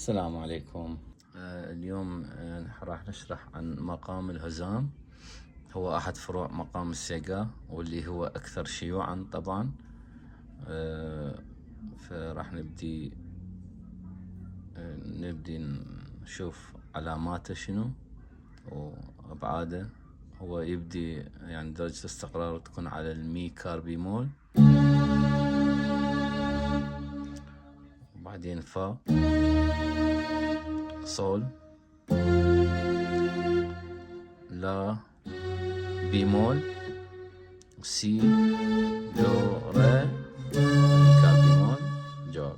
السلام عليكم. اليوم راح نشرح عن مقام الهزام. هو أحد فروع مقام السيجا واللي هو أكثر شيوعا طبعا. فراح نبدي نشوف علاماته شنو وأبعاده. هو يبدي يعني درجة الاستقرار تكون على المي كار بيمول، وبعدين فا صول لا بيمول سي دو ري مي كار بيمول جو.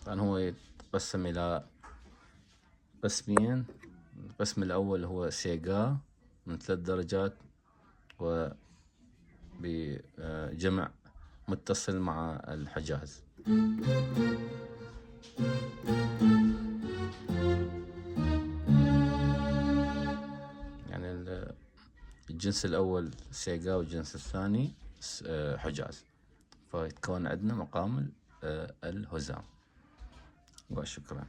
طبعا هو يتقسم إلى قسمين. القسم الأول هو سيجا من 3 درجات وبجمع متصل مع الحجاز. يعني الجنس الأول سيجا والجنس الثاني حجاز، فيتكون عندنا مقام الهزام. وشكرا.